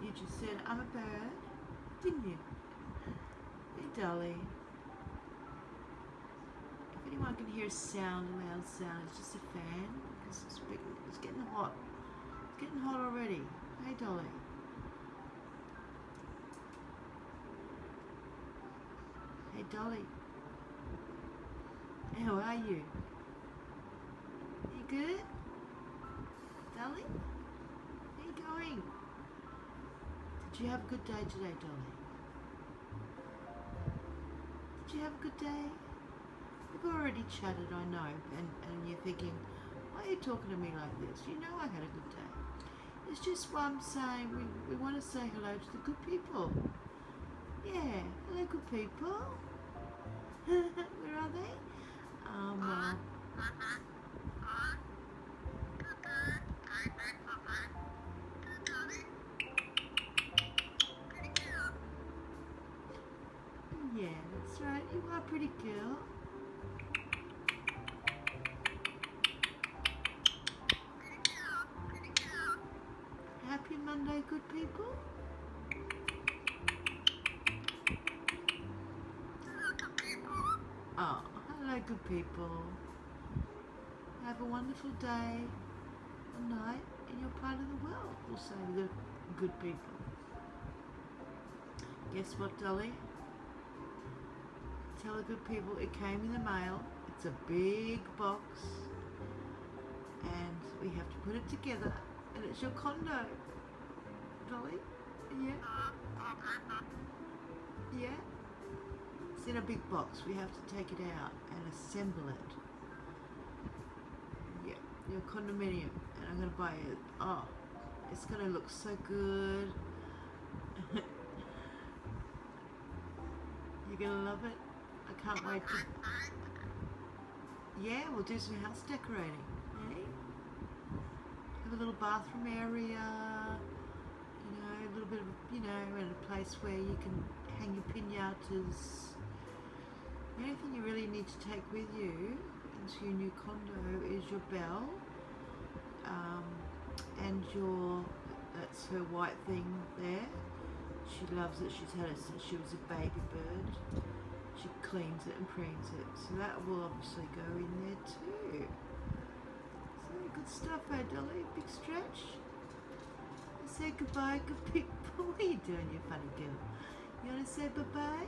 You just said, I'm a bird, didn't you? Hey, Dolly. If anyone can hear a sound, a loud sound, it's just a fan because it's getting hot. It's getting hot already. Hey, Dolly. Hey, Dolly. How are you? You good? Dolly? How you going? Did you have a good day today, Dolly? Did you have a good day? We've already chatted, I know, and you're thinking, why are you talking to me like this? You know I had a good day. It's just what I'm saying, we want to say hello to the good people. Yeah, hello good people. Where are they? Yeah, that's right, you are a pretty girl. Happy Monday, good people. Oh, hello good people. Have a wonderful day or night in your part of the world, we'll say the good people. Guess what, Dolly? Tell the good people it came in the mail. It's a big box and we have to put it together and it's your condo. Dolly? Yeah? Yeah? It's in a big box. We have to take it out and assemble it. Yeah, your condominium. And I'm going to buy it. Oh, it's going to look so good. You're going to love it. I can't wait to... Yeah, we'll do some house decorating. Hey? Have a little bathroom area. You know, a little bit of, you know, and a place where you can hang your piñatas. The only thing you really need to take with you into your new condo is your bell and that's her white thing there. She loves it. She's had it since she was a baby bird. She cleans it and preens it. So that will obviously go in there too. So good stuff, eh, Dolly? Big stretch. Say goodbye, good people. What are you doing, you funny girl? You want to say bye-bye?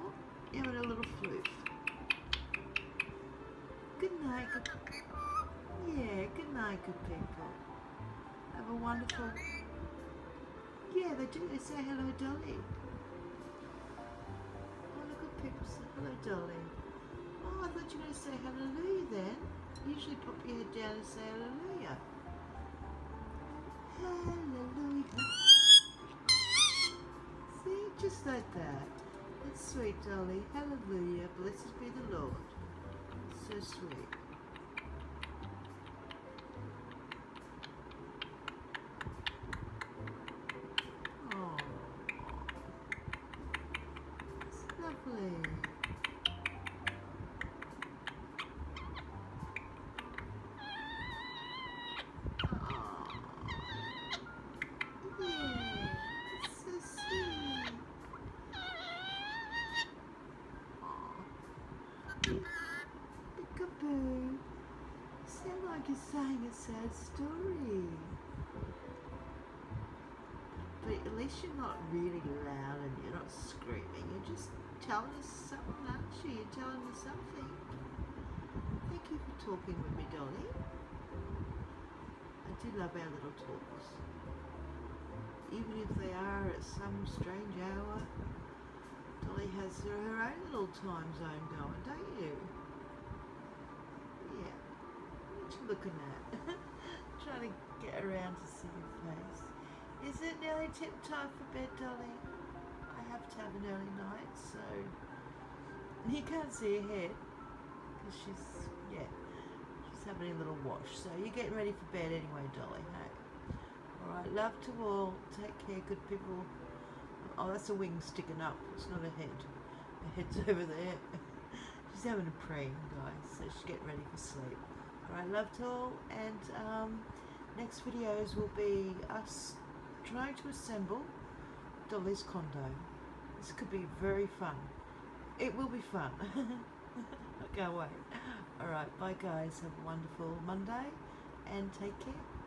Oh, you're having a little floof. Good night, good people. Yeah, good night, good people. Have a wonderful... Yeah, they do. They say hello, Dolly. Oh, the good people say hello, Dolly. Oh, I thought you were going to say hallelujah then. Usually pop your head down and say hallelujah. Hallelujah. See, just like that. That's sweet, Dolly. Hallelujah. Blessed be the Lord. So sweet. Oh, it's lovely. Oh, yeah, so sweet. Oh, peekaboo. You sound like you're saying a sad story. But at least you're not really loud and you're not screaming. You're just telling us something, aren't you? You're telling me something. Thank you for talking with me, Dolly. I do love our little talks. Even if they are at some strange hour, Dolly has her own little time zone going, don't you? Yeah. What you looking at? Trying to get around to see your face. Is it nearly tip time for bed, Dolly? I have to have an early night, so you can't see her head because she's having a little wash. So you're getting ready for bed anyway, Dolly. Hey. All right, love to all. Take care, good people. Oh, that's a wing sticking up. It's not a head. Her head's over there. She's having a preen, guys, so she's getting ready for sleep. All right, love to all, and next videos will be us trying to assemble Dolly's condo. This could be very fun. It will be fun. I can't wait. Alright, bye guys. Have a wonderful Monday and take care.